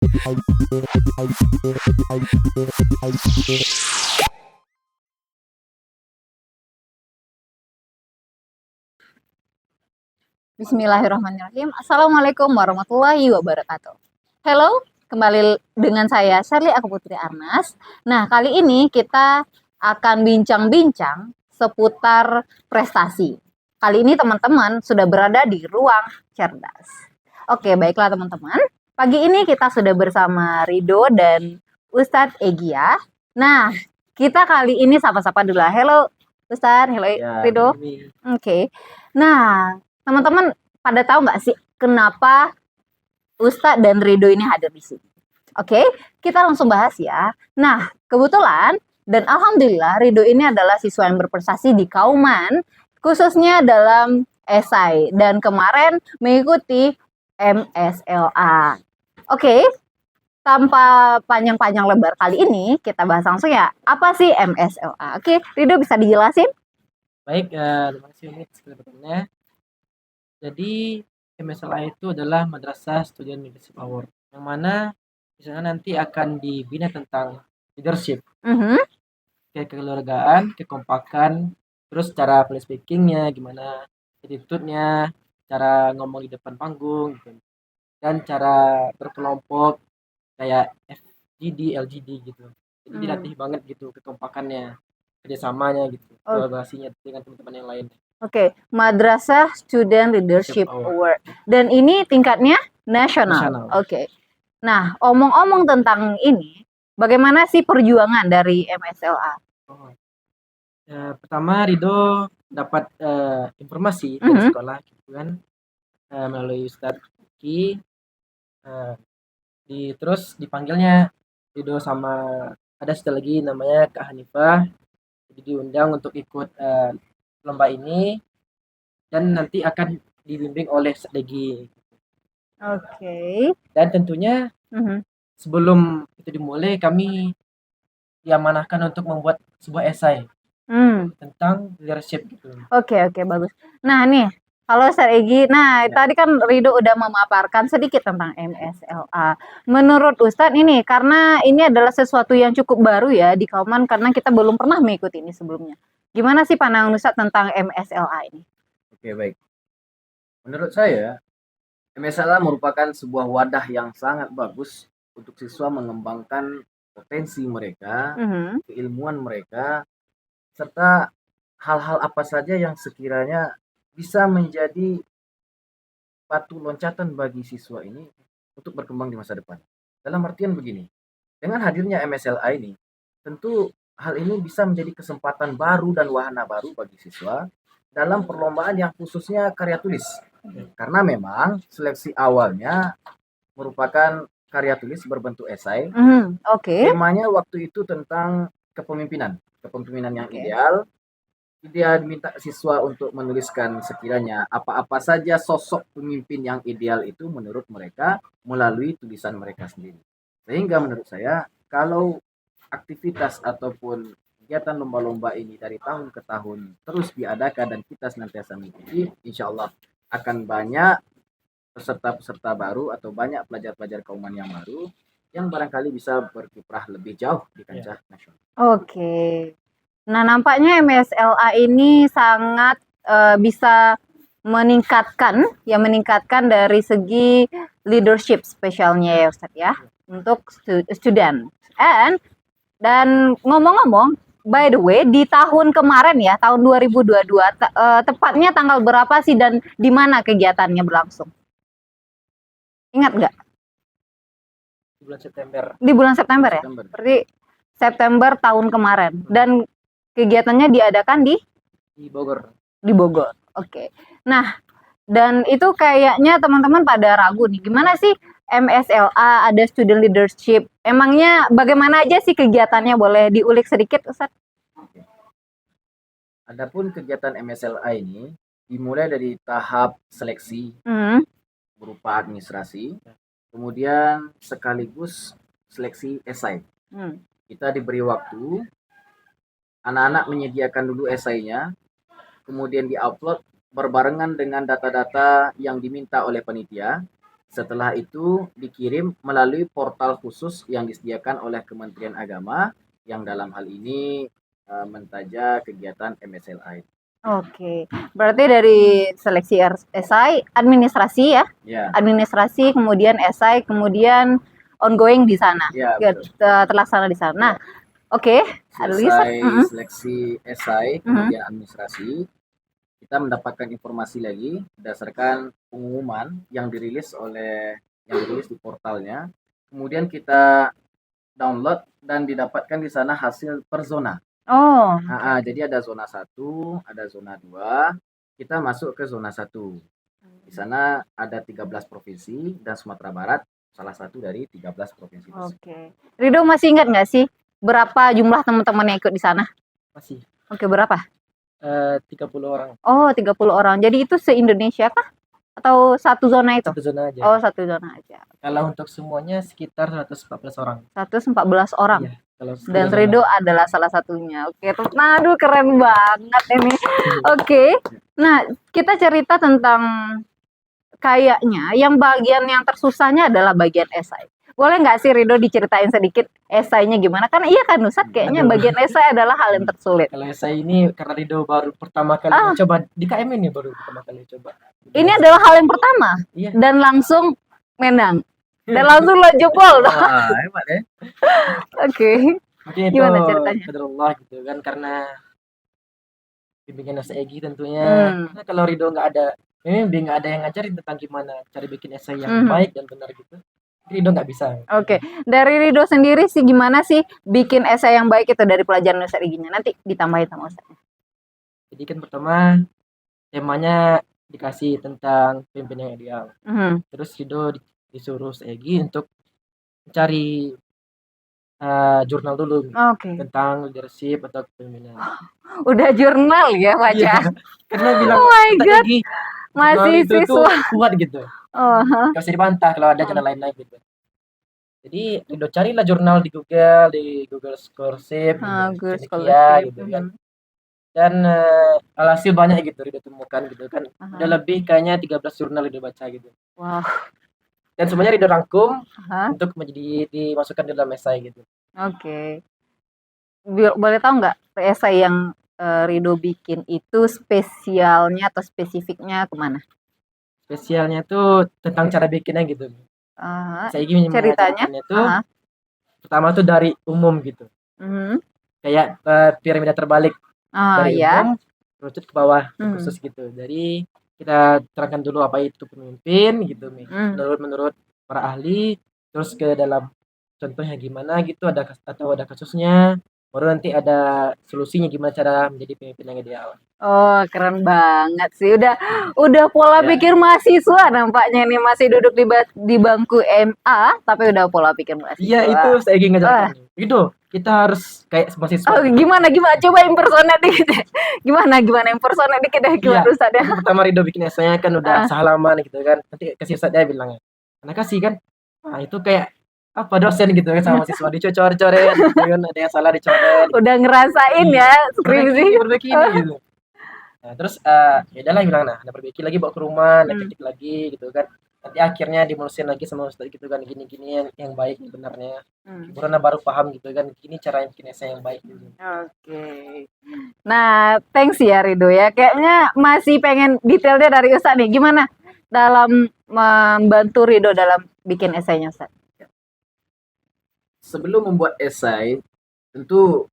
Bismillahirrahmanirrahim. Assalamualaikum warahmatullahi wabarakatuh. Hello, kembali dengan saya Shirley Aku Putri Arnas. Nah, kali ini kita akan bincang-bincang seputar prestasi. Kali ini teman-teman sudah berada di ruang cerdas. Oke, baiklah teman-teman. Pagi ini kita sudah bersama Rido dan Ustadz Egya. Nah, kita kali ini sapa-sapa dulu. Hello Ustadz, hello Ya, Rido. Oke. Nah, teman-teman pada tahu nggak sih kenapa Ustadz dan Rido ini hadir di sini? Oke, kita langsung bahas ya. Nah, kebetulan dan alhamdulillah Rido ini adalah siswa yang berprestasi di Kauman, khususnya dalam esai dan kemarin mengikuti MSLA. Oke, tanpa panjang-panjang lebar kali ini kita bahas langsung ya. Apa sih MSLA? Oke, Rido bisa dijelasin? Baik, terima kasih Umi atas kesempatannya. Jadi MSLA itu adalah Madrasah Student Leadership Award, yang mana di sana nanti akan dibina tentang leadership, kekeluargaan, kekompakan, terus cara public speakingnya gimana, attitude-nya, cara ngomong di depan panggung, gitu. Dan cara berkelompok kayak FGD, LGD gitu. Jadi dilatih banget gitu kekompakannya, kerjasamanya gitu, kolaborasinya dengan teman-teman yang lain. Oke, Madrasah Student Leadership Award. Dan ini tingkatnya nasional. Oke. Nah, omong-omong tentang ini, bagaimana sih perjuangan dari MSLA? Pertama Rido dapat informasi dari sekolah gitu kan, melalui Ustadz Ki, terus dipanggilnya Rido sama ada satu lagi namanya Kak Hanifah, jadi diundang untuk ikut lomba ini dan nanti akan dibimbing oleh strategi. Oke. Dan tentunya sebelum itu dimulai kami diamanahkan untuk membuat sebuah esai tentang leadership gitu. Oke, bagus. Nah nih, halo Ustaz Egi. Nah, tadi kan Rido udah memaparkan sedikit tentang MSLA. Menurut Ustadz ini, karena ini adalah sesuatu yang cukup baru ya di Kauman, karena kita belum pernah mengikuti ini sebelumnya. Gimana sih pandangan Ustadz tentang MSLA ini? Oke, baik. Menurut saya, MSLA merupakan sebuah wadah yang sangat bagus untuk siswa mengembangkan potensi mereka, keilmuan mereka, serta hal-hal apa saja yang sekiranya bisa menjadi batu loncatan bagi siswa ini untuk berkembang di masa depan. Dalam artian begini, dengan hadirnya MSLA ini, tentu hal ini bisa menjadi kesempatan baru dan wahana baru bagi siswa dalam perlombaan yang khususnya karya tulis. Karena memang seleksi awalnya merupakan karya tulis berbentuk esai. Temanya waktu itu tentang kepemimpinan yang ideal. Dia diminta siswa untuk menuliskan sekiranya apa-apa saja sosok pemimpin yang ideal itu menurut mereka melalui tulisan mereka sendiri. Sehingga menurut saya, kalau aktivitas ataupun kegiatan lomba-lomba ini dari tahun ke tahun terus diadakan dan kita senantiasa mengikuti, insya Allah akan banyak peserta-peserta baru atau banyak pelajar-pelajar Kauman yang baru yang barangkali bisa berkiprah lebih jauh di kancah nasional. Oke. Nah, nampaknya MSLA ini sangat bisa meningkatkan dari segi leadership spesialnya ya Ustadz ya, untuk student. Dan ngomong-ngomong, by the way, di tahun kemarin ya, tahun 2022, tepatnya tanggal berapa sih dan di mana kegiatannya berlangsung? Ingat nggak? Di bulan September. Di bulan September ya? Berarti September tahun kemarin. Dan kegiatannya diadakan di Bogor. Di Bogor. Oke. Nah, dan itu kayaknya teman-teman pada ragu nih, gimana sih MSLA, ada student leadership. Emangnya bagaimana aja sih kegiatannya? Boleh diulik sedikit, Ustadz? Adapun kegiatan MSLA ini dimulai dari tahap seleksi berupa administrasi, kemudian sekaligus seleksi esai. Kita diberi waktu, anak-anak menyediakan dulu esainya, kemudian diupload berbarengan dengan data-data yang diminta oleh panitia, Setelah itu dikirim melalui portal khusus yang disediakan oleh Kementerian Agama yang dalam hal ini mentaja kegiatan MSLI. Oke, berarti dari seleksi SI, administrasi ya, Ya, administrasi, kemudian SI, kemudian ongoing di sana, ya ya, betul. terlaksana di sana. Nah, oke, ada Lisa. Selesai seleksi SI, kemudian administrasi, kita mendapatkan informasi lagi berdasarkan pengumuman yang dirilis di portalnya. Kemudian kita download dan didapatkan di sana hasil per zona. Oh, Jadi ada zona 1, ada zona 2. Kita masuk ke zona 1. Di sana ada 13 provinsi dan Sumatera Barat salah satu dari 13 provinsi tersebut. oke. Rido masih ingat nggak sih berapa jumlah teman-teman yang ikut di sana? Masih Oke, berapa? 30 orang, Oh, 30 orang. Jadi itu se-Indonesia kah? Atau satu zona itu? satu zona aja. Oh, satu zona aja. Kalau untuk semuanya sekitar 114 orang. 114 orang. Iya, kalau Dan satu Rido zona. adalah salah satunya. Oke, nah, aduh keren banget ini. Oke, nah kita cerita tentang kayaknya yang bagian yang tersusahnya adalah bagian esai. Boleh nggak sih Rido diceritain sedikit esainya gimana? Karena iya kan Ustadz, kayaknya Aduh. bagian esai adalah hal yang tersulit. Kalau saya ini karena Rido baru pertama kali coba di KM ini baru pertama kali coba. Ini adalah hal yang pertama Iya. dan langsung menang. Dan langsung lo jebol. Wah, hebat ya. Oke. Mungkin itu Gimana ceritanya? qadarullah gitu kan, karena bimbingan SEG tentunya. Karena kalau Rido nggak ada yang ngajarin tentang gimana cara bikin esai yang baik dan benar gitu, Rido nggak bisa. Oke, dari Rido sendiri sih gimana sih bikin esai yang baik itu dari pelajaran Ustadz Iginya? Nanti ditambahin sama Ustadz. Jadi kan pertama temanya dikasih tentang pemimpin yang ideal. Terus Rido disuruh SEG untuk mencari jurnal dulu tentang leadership atau kepemimpinan. Udah jurnal ya baca? Iya, karena bilang oh my god, masih itu tuh kuat gitu. Gak usah dibantah kalau ada jurnal lain gitu. Jadi Rido carilah jurnal di Google Scholarship, Cendekia gitu kan. Dan alhasil banyak gitu Rido temukan gitu kan. Udah lebih kayaknya 13 jurnal Rido baca gitu. Wow. Dan semuanya Rido rangkum untuk dimasukkan di dalam esai gitu. Oke. Boleh tahu nggak esai yang Rido bikin itu spesialnya atau spesifiknya kemana? Spesialnya tuh tentang cara bikinnya gitu. Saya ingin ceritanya tuh pertama tuh dari umum gitu. Kayak piramida terbalik dari umum terucut ke bawah khusus gitu. Jadi kita terangkan dulu apa itu pemimpin gitu menurut para ahli, terus ke dalam contohnya gimana gitu, ada kasusnya, baru nanti ada solusinya gimana cara menjadi pemimpin yang ideal. Oh, keren banget sih. Udah pola pikir mahasiswa nampaknya nih, masih duduk di bangku MA tapi udah pola pikir mahasiswa. Iya, itu saya ingin ngajarin. Gitu. Kita harus kayak mahasiswa. Oh, gimana? Coba impersonate dikit. Gimana impersonate dikit deh gimana Ustaz ya. Pertama Rido bikin esainya kan udah sehalaman gitu kan. Nanti kasih Ustaz dia bilangnya. Karena kasih kan. Nah, itu kayak apa dosen gitu kan sama mahasiswa dicocor-coret gitu kan, ada yang salah dicoret. Udah ngerasain ya skripsi. Perbaiki ini gitu. Nah, terus ya udahlah bilang ada perbaiki lagi bawa ke rumah, kritik lagi gitu kan. Nanti akhirnya dimulusin lagi sama Ustaz gitu kan, gini-gini yang baik benarnya. Baru paham gitu kan, gini cara bikin esai yang baik gitu. Oke. Nah, thanks ya Rido ya. Kayaknya masih pengen detailnya dari Ustaz nih. Gimana dalam membantu Rido dalam bikin esainya Ustaz? Sebelum membuat esai, tentu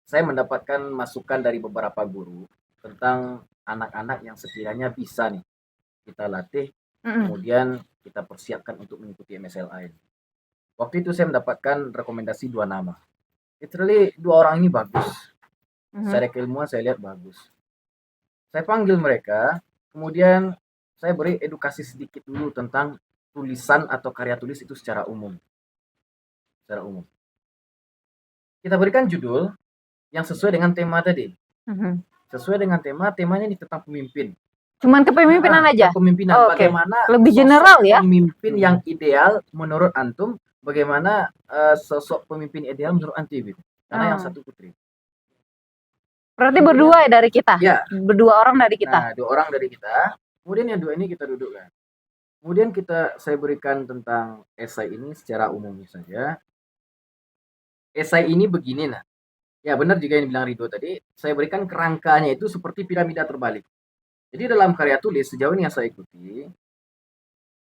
saya mendapatkan masukan dari beberapa guru tentang anak-anak yang sekiranya bisa nih kita latih, kemudian kita persiapkan untuk mengikuti MSLI. Waktu itu saya mendapatkan rekomendasi 2 nama. Literally 2 orang ini bagus. Secara keilmuan saya lihat bagus. Saya panggil mereka, kemudian saya beri edukasi sedikit dulu tentang tulisan atau karya tulis itu secara umum. Kita berikan judul yang sesuai dengan tema tadi. Sesuai dengan temanya ini tentang pemimpin. Cuman kepemimpinan aja? Kepemimpinan, bagaimana lebih general ya? Pemimpin yang ideal menurut antum, bagaimana sosok pemimpin ideal menurut antum gitu. Karena yang satu putri. Berarti berdua dari kita? Ya. Berdua orang dari kita? Nah, 2 orang dari kita. Kemudian yang 2 ini kita dudukkan. Kemudian saya berikan tentang esai ini secara umumnya saja. Esai ini begini nah. Ya benar juga yang dibilang Rido tadi. Saya berikan kerangkanya itu seperti piramida terbalik. Jadi dalam karya tulis sejauh ini yang saya ikuti,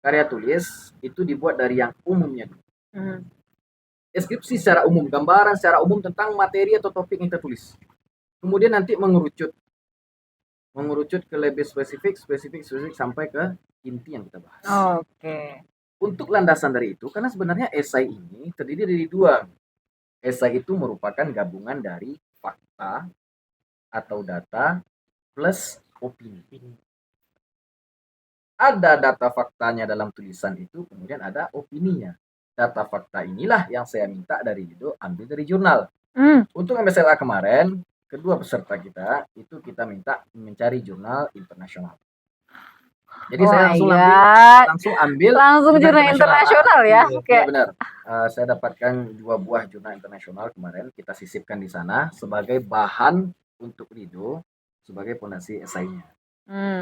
karya tulis itu dibuat dari yang umumnya. Deskripsi secara umum, gambaran secara umum tentang materi atau topik yang kita tulis. Kemudian nanti mengerucut ke lebih spesifik sampai ke inti yang kita bahas. Oke. Untuk landasan dari itu, karena sebenarnya esai ini terdiri dari dua. Esai itu merupakan gabungan dari fakta atau data plus opini. Ada data faktanya dalam tulisan itu, kemudian ada opininya. Data fakta inilah yang saya minta dari Rido ambil dari jurnal. Untuk MSLA kemarin, kedua peserta kita itu kita minta mencari jurnal internasional. Jadi saya langsung ambil jurnal internasional ya. Iya, benar. Saya dapatkan 2 buah jurnal internasional kemarin, kita sisipkan di sana sebagai bahan untuk Rido sebagai fondasi esainya.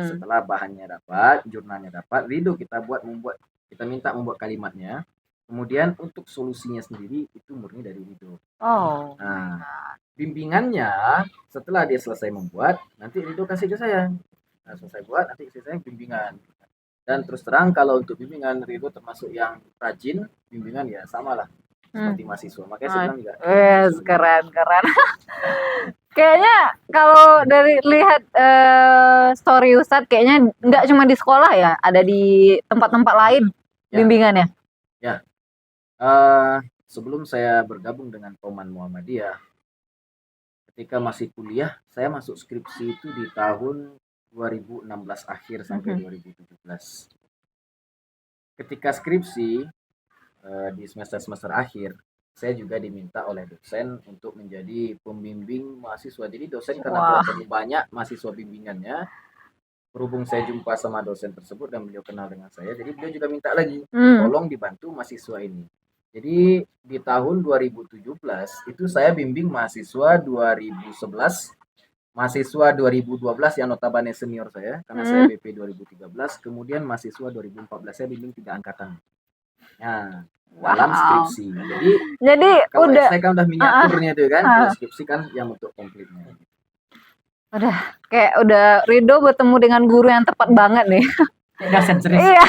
Setelah bahannya dapat, jurnalnya dapat, Rido kita minta membuat kalimatnya. Kemudian untuk solusinya sendiri itu murni dari Rido. Nah, bimbingannya setelah dia selesai membuat, nanti Rido kasih ke saya. Nah, selesai buat, nanti kasih saya bimbingan. Dan terus terang kalau untuk bimbingan Rido termasuk yang rajin, bimbingan ya samalah seperti mahasiswa. Makanya saya bilang juga. Keren. Kayaknya kalau dari lihat story Ustadz kayaknya nggak cuma di sekolah ya, ada di tempat-tempat lain bimbingannya. Ya. Sebelum saya bergabung dengan Poman Muhammadiyah, ketika masih kuliah, saya masuk skripsi itu di tahun 2016 akhir sampai 2017. Ketika skripsi di semester akhir, saya juga diminta oleh dosen untuk menjadi pembimbing mahasiswa. Jadi dosen karena telah terlalu banyak mahasiswa bimbingannya, berhubung saya jumpa sama dosen tersebut dan beliau kenal dengan saya, jadi beliau juga minta lagi, tolong dibantu mahasiswa ini. Jadi di tahun 2017 itu saya bimbing mahasiswa 2011, mahasiswa 2012 yang notabene senior saya, karena saya BP 2013, kemudian mahasiswa 2014 saya bimbing 3 angkatan. Nah, dalam skripsi. Jadi kalau saya kan udah miniaturnya itu kan, kalau skripsi kan yang untuk komplitnya. Udah Rido bertemu dengan guru yang tepat banget nih. Iya.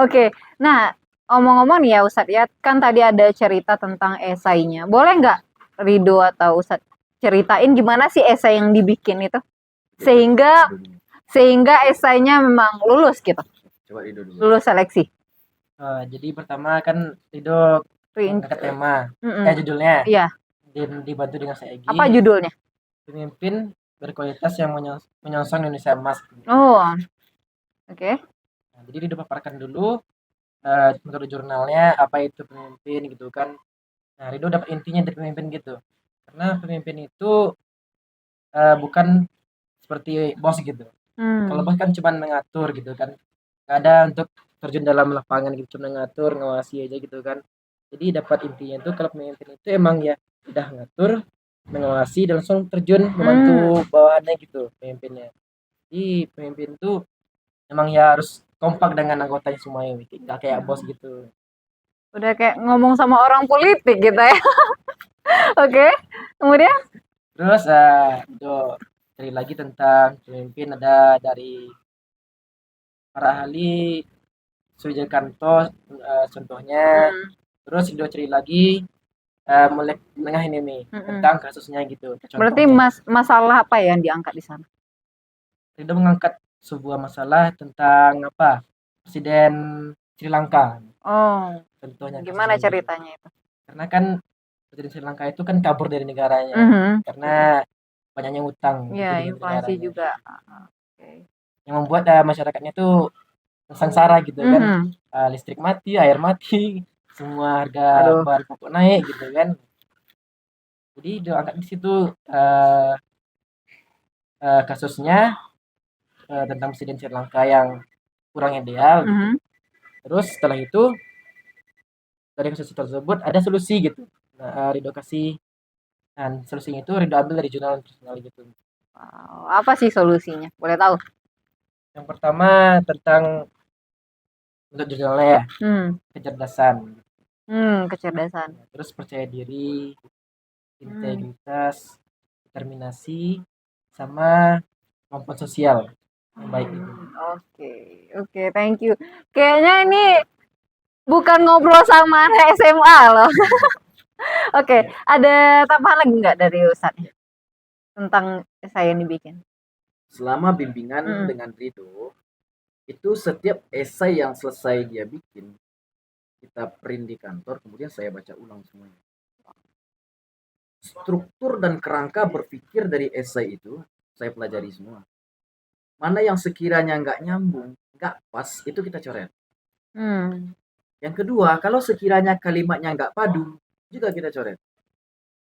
Oke. Nah, omong-omong nih ya Ustadz ya, kan tadi ada cerita tentang esainya. Boleh nggak Rido atau Ustadz ceritain gimana sih esai yang dibikin itu? Sehingga esainya memang lulus gitu. Coba Rido dulu. Lulus seleksi. Jadi pertama kan Rido angkat tema, judulnya. Iya. Dan dibantu dengan saya Egy. Apa judulnya? Pemimpin berkualitas yang menyongsong Indonesia Emas. Oke. Nah, jadi Rido paparkan dulu menurut jurnalnya apa itu pemimpin gitu kan. Nah, Rido dapat intinya dari pemimpin gitu. Karena pemimpin itu bukan seperti bos gitu. Kalau bos kan cuma mengatur gitu kan. Gak ada untuk terjun dalam lapangan gitu, cuma ngatur, ngawasi aja gitu kan. Jadi dapat intinya itu kalau pemimpin itu emang ya udah ngatur, mengawasi dan langsung terjun membantu bawahannya gitu pemimpinnya. Jadi pemimpin itu emang ya harus kompak dengan anggotanya semuanya, gak kayak bos gitu. Udah kayak ngomong sama orang politik gitu ya. Oke. Kemudian? Terus itu cari lagi tentang pemimpin, ada dari para ahli Sujarkanto contohnya. Terus Rido cari lagi mulai tengah ini nih tentang kasusnya gitu. Berarti masalah apa yang diangkat di sana? Rido mengangkat sebuah masalah tentang Presiden Sri Lanka. Contohnya. Gimana ceritanya itu? Karena kan Presiden Sri Lanka itu kan kabur dari negaranya karena banyaknya utang. Iya, inflasi juga. Yang membuat masyarakatnya tuh sengsara gitu kan. Listrik mati, air mati, semua harga bahan pokok naik gitu kan. Jadi diangkat di situ kasusnya tentang Presiden Sri Lanka yang kurang ideal gitu. Terus setelah itu dari kasus tersebut ada solusi gitu. Nah, Rido kasih, dan solusinya itu Rido ambil dari jurnal gitu. Apa sih solusinya? Boleh tahu? Yang pertama tentang Untuk judulnya Hmm. kecerdasan, Kecerdasan. terus percaya diri, integritas, determinasi, sama kemampuan sosial yang baik itu. Oke, oke, thank you. Kayaknya ini bukan ngobrol sama anak SMA loh. Oke, ada tambahan lagi nggak dari Ustadz tentang esai yang dibikin? Selama bimbingan Hmm. dengan Rido, itu setiap esai yang selesai dia bikin, kita print di kantor, kemudian saya baca ulang semuanya. Struktur dan kerangka berpikir dari esai itu saya pelajari semua. Mana yang sekiranya nggak nyambung, nggak pas, itu kita coret. Hmm. Yang kedua, kalau sekiranya kalimatnya nggak padu, juga kita coret.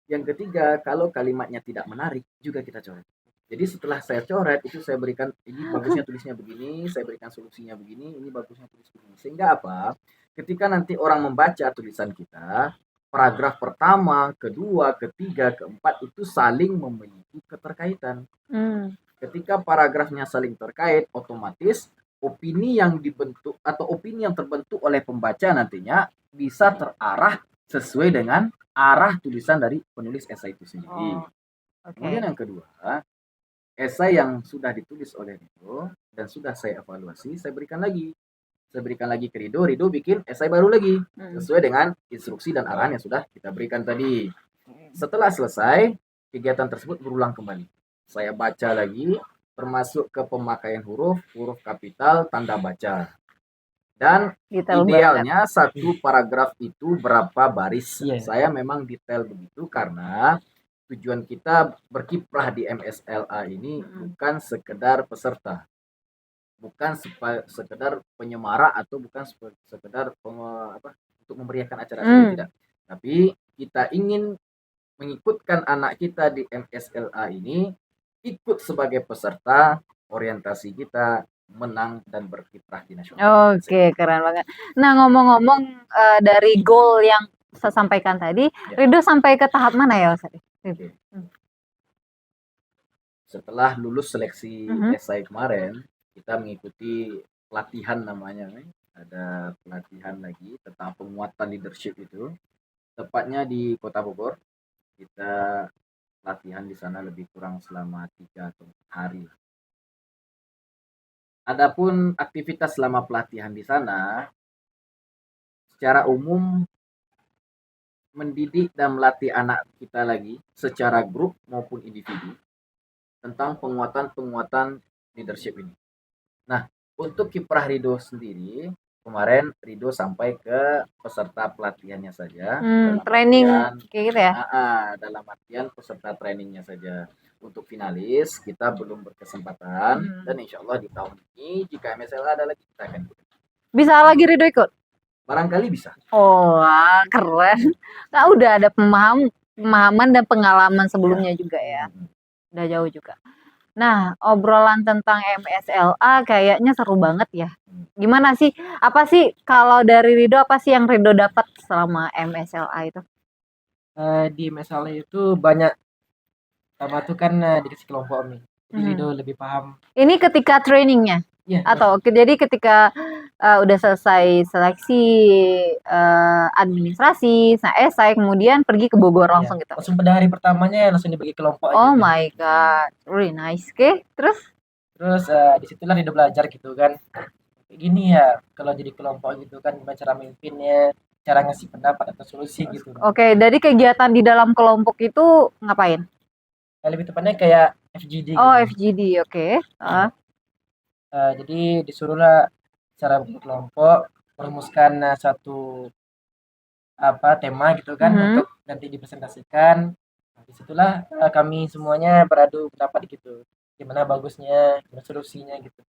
Yang ketiga, kalau kalimatnya tidak menarik, juga kita coret. Jadi setelah saya coret, itu saya berikan, ini bagusnya tulisnya begini, saya berikan solusinya begini, ini bagusnya tulis begini. Sehingga apa? Ketika nanti orang membaca tulisan kita, paragraf pertama, kedua, ketiga, keempat itu saling memiliki keterkaitan. Hmm. Ketika paragrafnya saling terkait, otomatis opini yang dibentuk atau opini yang terbentuk oleh pembaca nantinya bisa terarah sesuai dengan arah tulisan dari penulis esai itu sendiri. Oh, oke. Kemudian yang kedua, esai yang sudah ditulis oleh Rido dan sudah saya evaluasi, saya berikan lagi. Saya berikan lagi ke Rido, Rido bikin esai baru lagi sesuai dengan instruksi dan arahan yang sudah kita berikan tadi. Setelah selesai, kegiatan tersebut berulang kembali. Saya baca lagi, termasuk ke pemakaian huruf, huruf kapital, tanda baca. Dan Detail banget. idealnya satu paragraf itu berapa baris. Iya. Saya memang detail begitu karena tujuan kita berkiprah di MSLA ini bukan sekedar peserta. Bukan sekedar penyemara atau bukan sekedar untuk memeriahkan acara saja, tidak. Tapi kita ingin mengikutkan anak kita di MSLA ini ikut sebagai peserta orientasi kita menang dan berkiprah di nasional. Oke, keren banget. Nah, ngomong-ngomong dari goal yang saya sampaikan tadi, Ya. Rido sampai ke tahap mana ya, Ustaz? Oke. Setelah lulus seleksi esai kemarin, kita mengikuti pelatihan namanya. Ada pelatihan lagi tentang penguatan leadership itu. Tepatnya di Kota Bogor. Kita latihan di sana lebih kurang selama 3 atau 4 hari. Adapun aktivitas selama pelatihan di sana, secara umum mendidik dan melatih anak kita lagi secara grup maupun individu tentang penguatan leadership ini. Nah, untuk kiprah Rido sendiri, kemarin Rido sampai ke peserta pelatihannya saja. Training kayak gitu ya? Dalam artian peserta trainingnya saja. Untuk finalis kita belum berkesempatan dan insya Allah di tahun ini jika MSLA ada lagi kita akan ikut. Bisa lagi Rido ikut? Barangkali bisa. Oh, wah, keren. Nah, udah ada pemahaman dan pengalaman sebelumnya juga ya. Udah jauh juga. Nah, obrolan tentang MSLA kayaknya seru banget ya. Gimana sih? Apa sih kalau dari Rido, apa sih yang Rido dapat selama MSLA itu? Di MSLA itu banyak, pertama tuh kan dikasih kelompok nih. Jadi Rido lebih paham. Ini ketika trainingnya? Iya. Atau jadi ketika udah selesai seleksi administrasi, esai, kemudian pergi ke Bogor langsung gitu? Langsung pada hari pertamanya langsung dibagi kelompok. Oh my god, really nice. Oke, terus disitulah Rido belajar gitu kan. Gini ya, kalau jadi kelompok gitu kan, gimana cara memimpinnya, cara ngasih pendapat atau solusi gitu. Oke, dari kegiatan di dalam kelompok itu ngapain? Lebih tepatnya kayak FGD. Oh, gitu. FGD, oke. Jadi disuruhlah secara berkelompok merumuskan satu tema gitu kan untuk nanti dipresentasikan. Disitulah kami semuanya beradu pendapat gitu, gimana bagusnya, gimana solusinya gitu.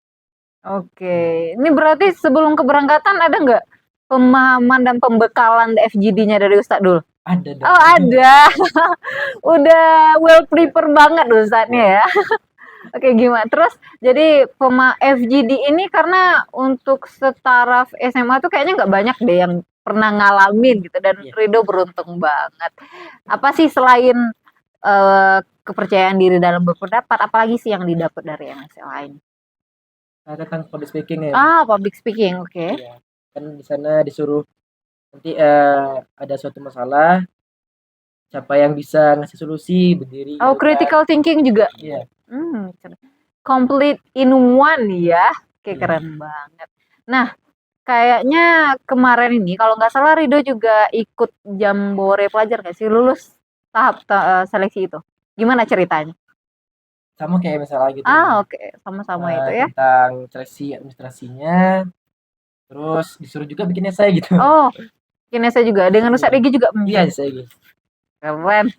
Oke, ini berarti sebelum keberangkatan ada nggak pemahaman dan pembekalan FGD-nya dari Ustadz dulu? Ada. Oh ada, udah well prepare banget Ustadznya ya. Oke, gimana? Terus jadi FGD ini karena untuk setaraf SMA tuh kayaknya nggak banyak deh yang pernah ngalamin gitu, dan Rido beruntung banget. Apa sih selain kepercayaan diri dalam berpendapat, apalagi sih yang didapat dari MSLA ini? Tentang public speaking ya. Public speaking, oke. Iya. kan di sana disuruh nanti ada suatu masalah, siapa yang bisa ngasih solusi berdiri Oh, gitu kan. critical thinking juga. Iya. Complete in one ya. Oke, Iya. keren banget. Nah, kayaknya kemarin ini kalau nggak salah Rido juga ikut Jambore Pelajar nggak sih? Lulus tahap seleksi itu. Gimana ceritanya? Sama kayak misalnya gitu. Oke. Sama-sama itu ya. Tentang seleksi administrasinya, terus disuruh juga bikin esai gitu. Oh, kinesia juga. Dengan Ustadz Egi juga. Iya, esai gitu. Keren.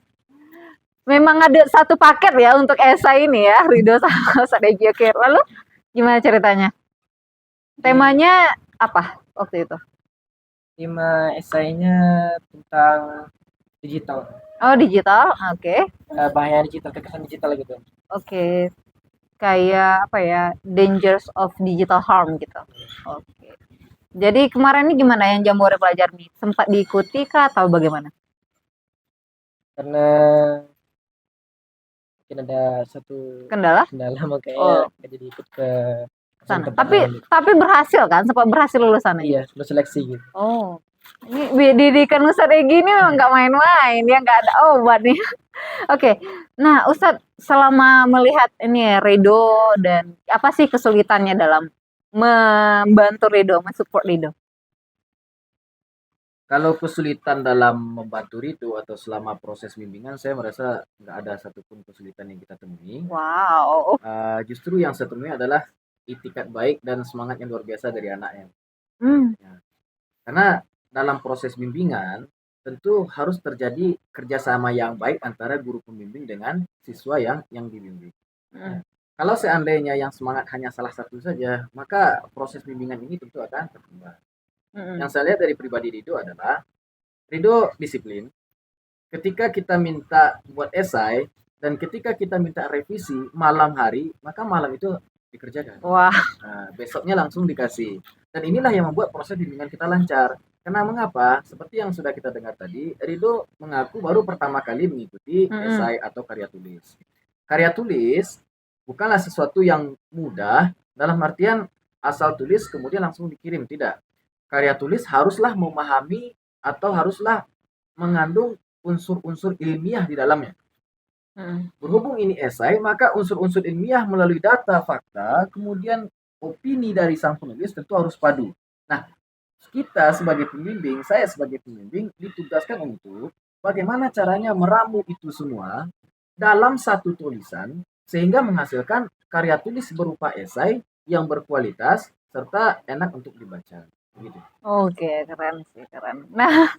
Memang ada satu paket ya untuk esai ini ya, Rido sama Ustadz Egi. Oke, lalu gimana ceritanya? Temanya apa waktu itu? Tema esainya tentang digital. Oh, digital. Oke. Bahaya digital, kekerasan digital gitu. Oke. Kayak apa ya? Dangers of digital harm gitu. Oke. Jadi kemarin ini gimana yang Jambore Pelajar nih? Sempat diikuti kah atau bagaimana? Karena mungkin ada satu Kendala? makanya nggak jadi ikut ke Sana. tempat lain. Tapi berhasil kan? Sempat berhasil lulusannya. Iya, lulus seleksi gitu. Oh. Ini didikan Ustadz Egi ini memang nggak main-main, dia nggak ada obat nih. Oke, nah Ustadz selama melihat ini Rido dan apa sih kesulitannya dalam membantu Rido, mensupport Rido? Kalau kesulitan dalam membantu Rido atau selama proses bimbingan, saya merasa nggak ada satupun kesulitan yang kita temui. Wow. Justru yang saya temui adalah itikat baik dan semangat yang luar biasa dari anaknya. Karena dalam proses bimbingan tentu harus terjadi kerjasama yang baik antara guru pembimbing dengan siswa yang dibimbing. Kalau seandainya yang semangat hanya salah satu saja, maka proses bimbingan ini tentu akan terhambat. Yang saya lihat dari pribadi Rido adalah Rido disiplin. Ketika kita minta buat esai dan ketika kita minta revisi malam hari, maka malam itu dikerjakan. Wah. Nah, besoknya langsung dikasih. Dan inilah yang membuat proses bimbingan kita lancar. Karena mengapa? Seperti yang sudah kita dengar tadi, Rido mengaku baru pertama kali mengikuti esai atau karya tulis. Karya tulis bukanlah sesuatu yang mudah dalam artian asal tulis kemudian langsung dikirim, tidak. Karya tulis haruslah memahami atau haruslah mengandung unsur-unsur ilmiah di dalamnya. Berhubung ini esai, maka unsur-unsur ilmiah melalui data, fakta, kemudian opini dari sang penulis tentu harus padu. Nah, kita sebagai pembimbing, saya sebagai pembimbing ditugaskan untuk bagaimana caranya meramu itu semua dalam satu tulisan sehingga menghasilkan karya tulis berupa esai yang berkualitas serta enak untuk dibaca. Gitu. Oke, keren sih, keren. Nah,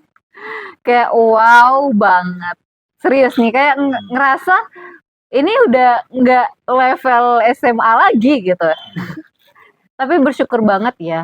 kayak wow banget. Serius nih, kayak ngerasa ini udah nggak level SMA lagi gitu. Tapi bersyukur banget ya,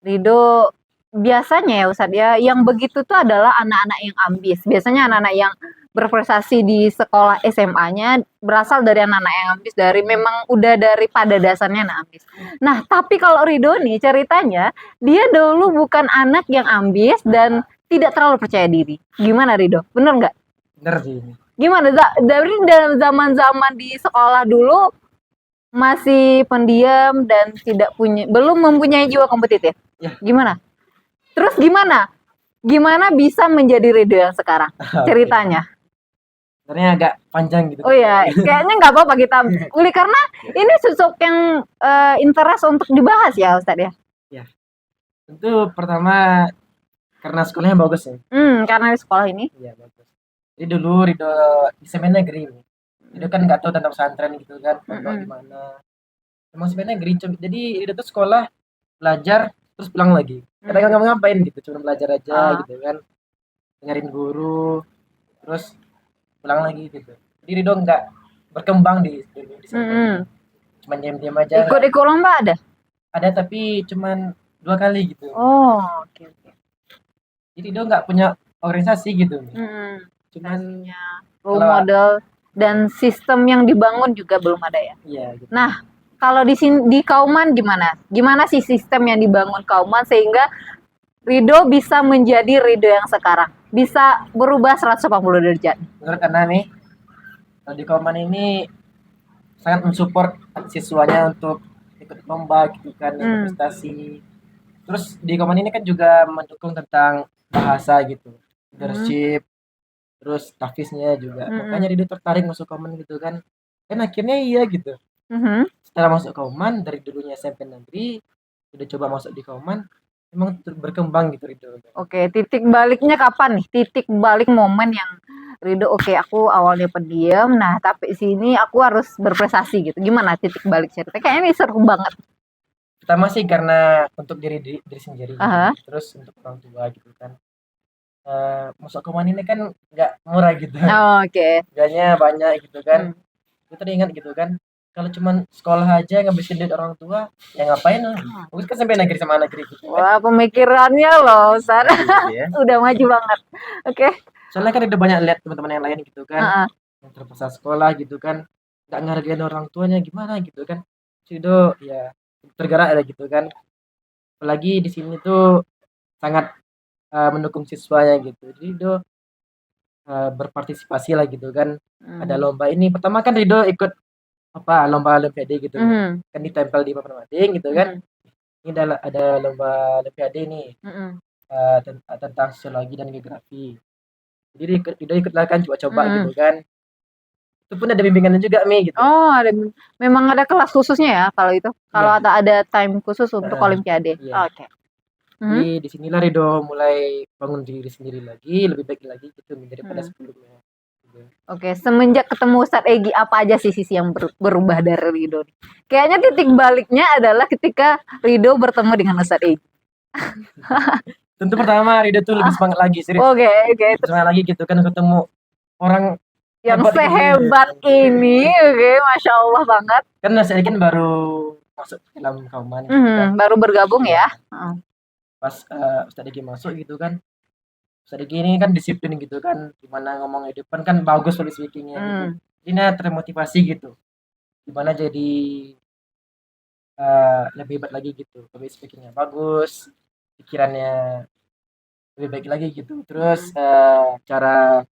Rido. Biasanya ya Ustadz ya, yang begitu tuh adalah anak-anak yang ambis. Biasanya anak-anak yang berprestasi di sekolah SMA-nya berasal dari anak-anak yang ambis, dari memang udah daripada dasarnya anak ambis. Nah, tapi kalau Rido nih ceritanya, dia dulu bukan anak yang ambis dan tidak terlalu percaya diri. Gimana Rido? Bener nggak? Bener sih ini. Gimana? Dari dalam zaman-zaman di sekolah dulu masih pendiam dan belum mempunyai jiwa kompetitif. Ya. Gimana? Terus gimana? Gimana bisa menjadi Rido yang sekarang? Ceritanya. Sebenarnya agak panjang gitu. Oh iya, kayaknya nggak apa-apa kita kulik karena ini sesuatu yang interest untuk dibahas ya Ustadz ya. Ya. Tentu pertama karena sekolahnya bagus ya. Karena di sekolah ini. Iya, bagus. Jadi dulu Rido di semen negeri. Rido kan nggak tahu tentang pesantren gitu kan, gimana. Emang semen negeri. Jadi Rido tuh sekolah, belajar, terus pulang lagi. Kadang nggak ngapain gitu, cuma belajar aja gitu kan, dengerin guru, terus pulang lagi gitu. Jadi Rido nggak berkembang di sana. Cuma diam-diam aja. Ikut lomba ada? Ada tapi cuman 2 kali gitu. Oh, oke. Jadi Rido nggak punya organisasi gitu. Cuman role model dan sistem yang dibangun juga belum ada ya. Iya. Gitu. Nah, kalau di Kauman gimana? Gimana sih sistem yang dibangun Kauman sehingga Rido bisa menjadi Rido yang sekarang? Bisa berubah 180 derajat. Menurut Anda nih, di Kauman ini sangat mensupport siswanya untuk ikut lomba gitu kan, prestasi. Terus di Koman ini kan juga mendukung tentang bahasa gitu, leadership, terus tafisnya juga. Makanya Ridho tertarik masuk Koman gitu kan. Dan akhirnya iya gitu. Mhm. Setelah masuk Koman dari dulunya SMP negeri, udah coba masuk di Koman, emang berkembang gitu Ridho. Oke, titik baliknya kapan nih? Titik balik momen yang Ridho, oke aku awalnya pendiam, nah tapi sini aku harus berprestasi gitu. Gimana titik balik cerita? Kayaknya ini seru banget. Pertama sih karena untuk diri sendiri gitu. Aha. Terus untuk orang tua gitu kan. Masuk Koman ini kan nggak murah gitu. Oke. Harganya banyak gitu kan. Hmm. Kita ingat gitu kan. Kalau cuman sekolah aja ngabisin duit orang tua, ya ngapain lah. Terus kan sampai negeri sama negeri gitu kan. Wah, pemikirannya loh, Ustaz. Gitu ya. Udah maju banget. Oke. Soalnya kan udah banyak lihat teman-teman yang lain gitu kan. Heeh. Yang terpaksa sekolah gitu kan. Nggak ngehargain orang tuanya gimana gitu kan. Sido ya tergerak ya gitu kan. Apalagi di sini tuh sangat mendukung siswanya gitu. Jadi Ridho berpartisipasi lah gitu kan. Ada lomba ini. Pertama kan Ridho ikut apa lomba Olimpiade gitu kan ditempel di papan mading gitu kan. Ini ada lomba Olimpiade nih tentang sosiologi dan geografi. Jadi Ridho ikutlah kan coba-coba gitu kan. Itu pun ada bimbingannya juga Mi gitu. Oh, memang ada kelas khususnya ya kalau itu. Kalau Iya. ada time khusus untuk Olimpiade. Iya. Oke. Jadi di sinilah Ridho mulai bangun diri sendiri lagi, lebih baik lagi gitu daripada sebelumnya. Oke, semenjak ketemu Ustadz Egi, apa aja sih sisi yang berubah dari Ridho? Kayaknya titik baliknya adalah ketika Ridho bertemu dengan Ustadz Egi. Tentu pertama Ridho tuh lebih semangat lagi, serius. Oke. Semangat lagi gitu kan ketemu orang Yang hebat gitu. sehebat ini, oke, Masya Allah banget. Kan saya kan baru masuk dalam Kauman gitu kan. Baru bergabung ya. Pas Ustadz Egi masuk gitu kan. Ustadz Egi ini kan disiplin gitu kan. Gimana ngomong di depan kan bagus public speakingnya gitu. Jadi termotivasi gitu. Gimana jadi lebih hebat lagi gitu. Public speakingnya bagus. Pikirannya lebih baik lagi gitu. Terus cara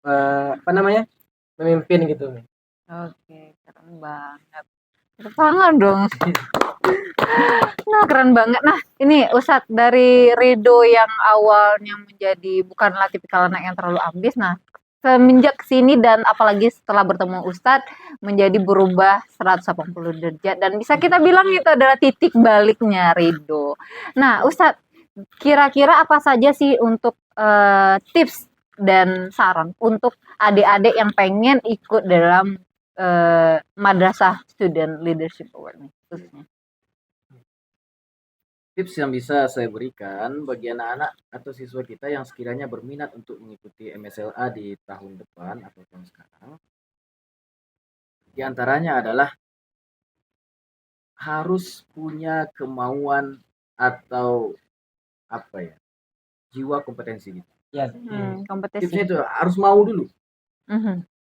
apa namanya memimpin gitu. Oke, keren banget. Tangan dong. Nah, keren banget. Nah, ini Ustadz dari Ridho yang awalnya menjadi bukanlah tipikal anak yang terlalu ambis. Nah, semenjak sini dan apalagi setelah bertemu Ustadz menjadi berubah 180 derajat dan bisa kita bilang itu adalah titik baliknya Ridho. Nah, Ustadz, kira-kira apa saja sih untuk tips dan saran untuk adik-adik yang pengen ikut dalam Madrasah Student Leadership Award nih khususnya? Tips yang bisa saya berikan bagi anak-anak atau siswa kita yang sekiranya berminat untuk mengikuti MSLA di tahun depan atau tahun sekarang, di antaranya adalah harus punya kemauan atau apa ya, jiwa kompetensi gitu. Ya, Kompetisi. Tipsnya itu harus mau dulu.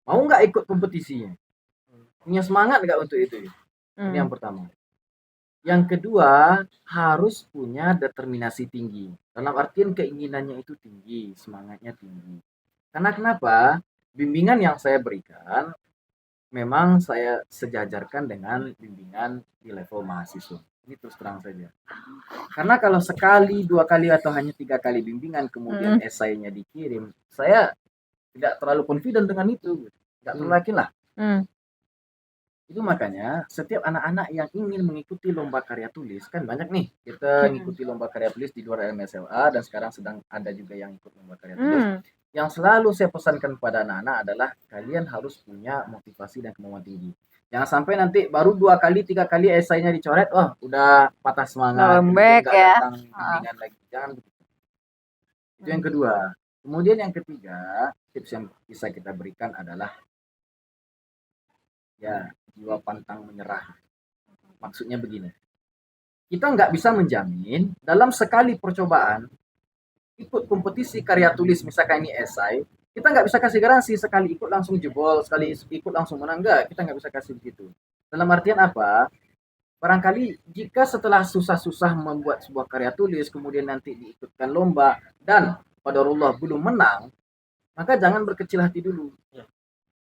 Mau nggak ikut kompetisinya? Punya semangat nggak untuk itu? Ini yang pertama. Yang kedua, harus punya determinasi tinggi. Dalam artian keinginannya itu tinggi, semangatnya tinggi. Karena kenapa? Bimbingan yang saya berikan memang saya sejajarkan dengan bimbingan di level mahasiswa. Ini terus terang saja. Karena kalau sekali, 2 kali atau hanya 3 kali bimbingan kemudian esainya dikirim, saya tidak terlalu confident dengan itu. Tidak terlalu yakin lah. Itu makanya setiap anak-anak yang ingin mengikuti lomba karya tulis, kan banyak nih kita ngikuti lomba karya tulis di luar MSLA dan sekarang sedang ada juga yang ikut lomba karya tulis. Yang selalu saya pesankan kepada anak-anak adalah kalian harus punya motivasi dan kemauan tinggi. Jangan sampai nanti baru 2 kali 3 kali esainya dicoret, udah patah semangat, lembek ya. datang bimbingan lagi. Jangan begitu. Itu yang kedua. Kemudian yang ketiga, tips yang bisa kita berikan adalah ya jiwa pantang menyerah. Maksudnya begini, kita nggak bisa menjamin dalam sekali percobaan ikut kompetisi karya tulis, misalkan ini esai, kita nggak bisa kasih garansi sekali ikut langsung jebol, sekali ikut langsung menang. Nggak, kita nggak bisa kasih begitu. Dalam artian apa? Barangkali jika setelah susah-susah membuat sebuah karya tulis, kemudian nanti diikutkan lomba dan qadarullah belum menang, maka jangan berkecil hati dulu.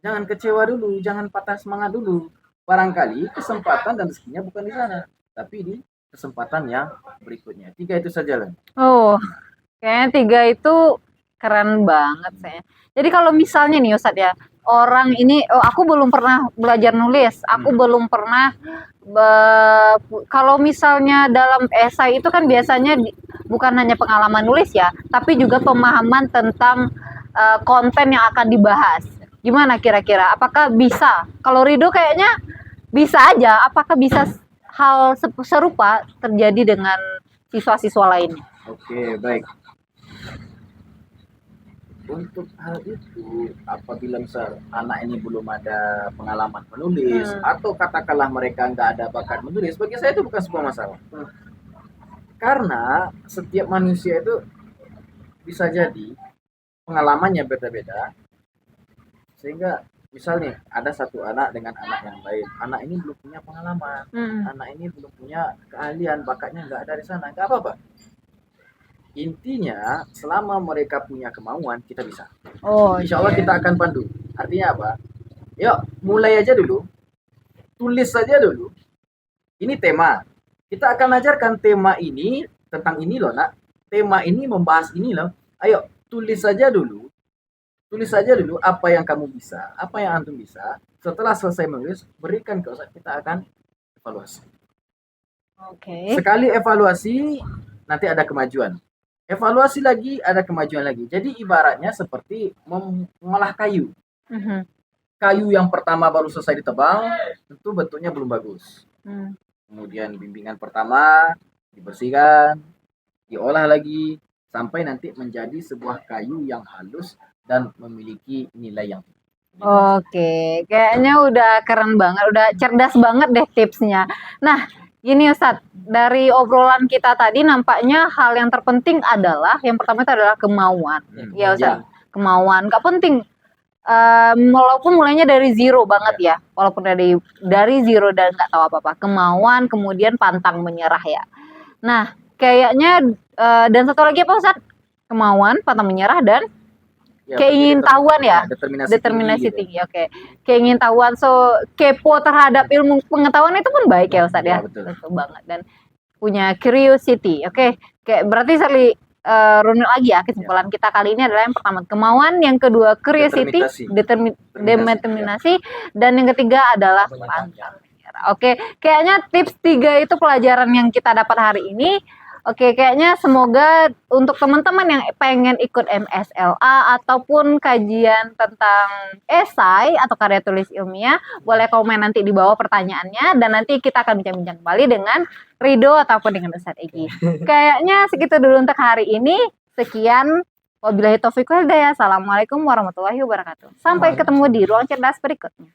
Jangan kecewa dulu, jangan patah semangat dulu. Barangkali kesempatan dan rezekinya bukan di sana, tapi di kesempatan yang berikutnya. 3 itu saja lah. Oh, kayaknya 3 itu keren banget saya. Jadi kalau misalnya nih Ustadz ya, orang ini, oh aku belum pernah belajar nulis, aku belum pernah kalau misalnya dalam esai itu kan biasanya bukan hanya pengalaman nulis ya, tapi juga pemahaman tentang konten yang akan dibahas. Gimana kira-kira? Apakah bisa? Kalau Rido kayaknya bisa aja. Apakah bisa hal serupa terjadi dengan siswa-siswa lainnya? Oke, baik. Untuk hal itu, apabila misal anak ini belum ada pengalaman menulis, atau katakanlah mereka nggak ada bakat menulis, bagi saya itu bukan sebuah masalah. Karena setiap manusia itu bisa jadi pengalamannya beda-beda, sehingga misalnya ada satu anak dengan anak yang lain, anak ini belum punya pengalaman, anak ini belum punya keahlian, bakatnya nggak ada di sana, nggak apa-apa. Intinya selama mereka punya kemauan, kita bisa. Oh, Insya Allah kita akan pandu. Artinya apa? Yuk mulai aja dulu, tulis saja dulu. Ini tema, kita akan ajarkan tema ini tentang ini loh nak, tema ini membahas ini loh. Ayo tulis saja dulu apa yang kamu bisa, apa yang antum bisa. Setelah selesai menulis, berikan ke Ustaz, kita akan evaluasi. Oke. Sekali evaluasi, nanti ada kemajuan. Evaluasi lagi, ada kemajuan lagi. Jadi ibaratnya seperti mengolah kayu. Kayu yang pertama baru selesai ditebang, tentu bentuknya belum bagus. Kemudian bimbingan pertama dibersihkan, diolah lagi, sampai nanti menjadi sebuah kayu yang halus dan memiliki nilai yang tinggi. Oke, kayaknya udah keren banget, udah cerdas banget deh tipsnya. Nah, gini Ustadz, dari obrolan kita tadi nampaknya hal yang terpenting adalah, yang pertama itu adalah kemauan. Ya Ustadz, kemauan. Gak penting, walaupun mulainya dari zero banget ya, walaupun dari zero dan gak tahu apa-apa. Kemauan, kemudian pantang menyerah ya. Nah, kayaknya, dan satu lagi apa Ustadz? Kemauan, pantang menyerah, dan keingintahuan ya, determinasi tinggi. Oke. Keingintahuan, so kepo terhadap ilmu pengetahuan itu pun baik ya Ustadz ya. Betul banget, dan punya curiosity. Oke. Kayak berarti runut lagi ya, kesimpulan kita kali ini adalah yang pertama kemauan, yang kedua curiosity, determinasi, dan yang ketiga adalah pantang menyerah. Oke, kayaknya tips 3 itu pelajaran yang kita dapat hari ini. Oke, kayaknya semoga untuk teman-teman yang pengen ikut MSLA ataupun kajian tentang esai atau karya tulis ilmiah, boleh komen nanti di bawah pertanyaannya, dan nanti kita akan bincang-bincang kembali dengan Rido ataupun dengan Ustadz Egi. Kayaknya segitu dulu untuk hari ini. Sekian, wabillahi taufiq wal hidayah. Assalamualaikum warahmatullahi wabarakatuh. Sampai ketemu di ruang cerdas berikutnya.